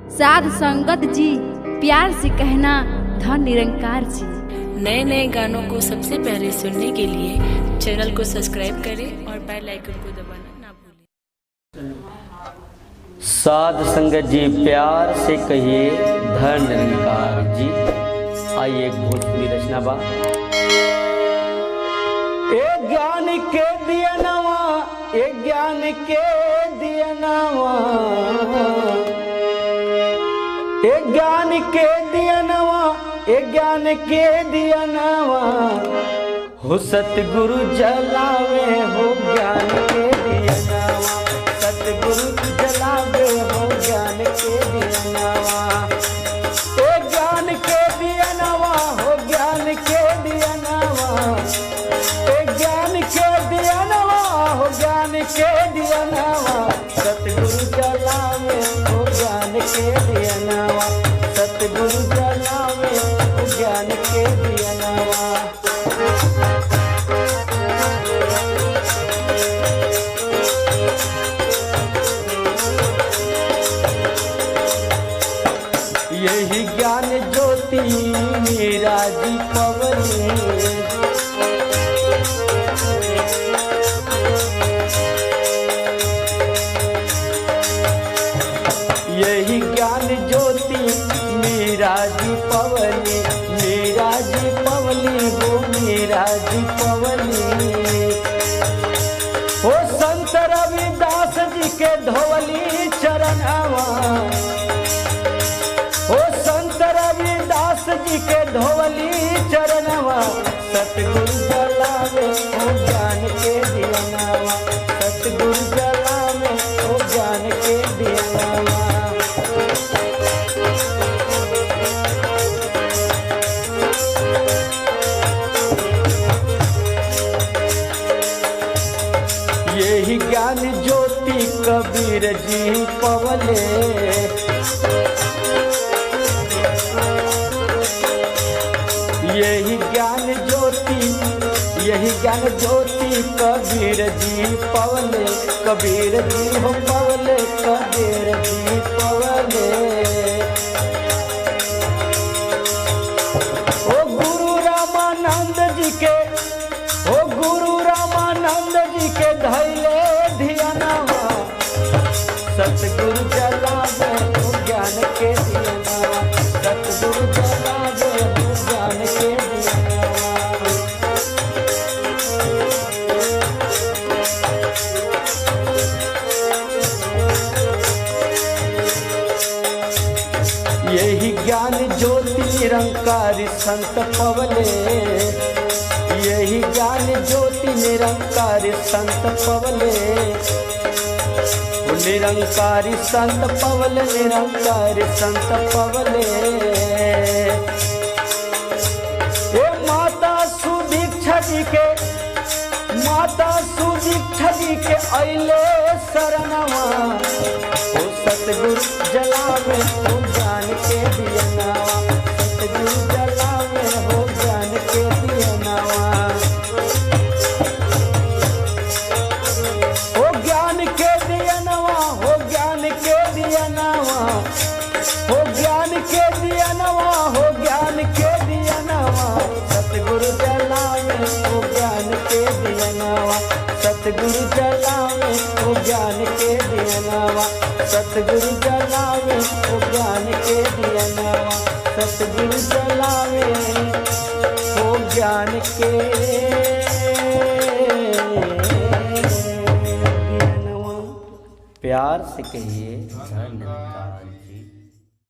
साध संगत जी, प्यार से कहना धन निरंकार जी। नए नए गानों को सबसे पहले सुनने के लिए चैनल को सब्सक्राइब करें और बेल आइकन को दबाना ना भूलें। साध संगत जी, प्यार से कहिए धन निरंकार जी। आइए एक भोजपुरी रचना बा। एक ज्ञान के दिया नवा, एक ज्ञान के दिया नवा, एक ज्ञान के दिया नवा, एक ज्ञान के दिया नवा, हो सतगुरु जलावे हो ज्ञान के दिया नवा, सतगुरु जलावे हो ज्ञान के दिया नवा, एक ज्ञान के दिया नवा, हो ज्ञान के दिया नवा, एक ज्ञान के दिया नवा, हो ज्ञान के दिया नवा, सतगुरु जलावे हो ज्ञान के दिया नवा, सतगुरु जलावे हो ज्ञान के दिया नवा। यही ज्ञान ज्योति मेरा जी पवनी, यही ज्ञान ज्योति मेरा जी पवनी, मेरा जी पवनी हो मेरा जी पवनी, हो संत रविदास जी के धोवली चरणवा, हो संत रविदास जी के धोवली चरणवा, सतगुरु जलावे हो ज्ञान के दिया नवा, सतगुरु जलावे हो ज्ञान के दिया नवा। यही ज्ञान ज्योति कबीर जी पवले, यही ज्ञान ज्योति, यही ज्ञान ज्योति कबीर जी पवले, कबीर जी हो पवले, कबीर जी पवले, ओ गुरु रामानंद जी के, ओ गुरु रामानंद जी के धैले धियानवा, सतगुरु जलावे हो ज्ञान के दिया नवा, सतगुरु जलावे हो ज्ञान के दिया नवा। यही ज्ञान ज्योति निरंकारी संत पवले, यही ज्ञान ज्योति निरंकारी संत पवले, निरंकारी संत पवले, निरंकारी संत पवले, ये माता सुदीक्षा जी के, माता सुदीक्षा जी के अइले शरणवा, ओ सतगुरु जलावे हो ज्ञान के दिया नवा, सतगुरु जलावे हो ज्ञान के दिया नवा, हो ज्ञान के दिया नवा, हो ज्ञान के दिया नवा, हो ज्ञान के दिया नवा, हो ज्ञान के दिया नवा, सतगुरु जलावे हो ज्ञान के दिया नवा, सतगुरु जलावे हो ज्ञान के दिया नवा, सतगुरु जलावे हो ज्ञान के दिया नवा, सतगुरु जलावे हो ज्ञान के दिया नवा। प्यार से कहिए धन्यवाद।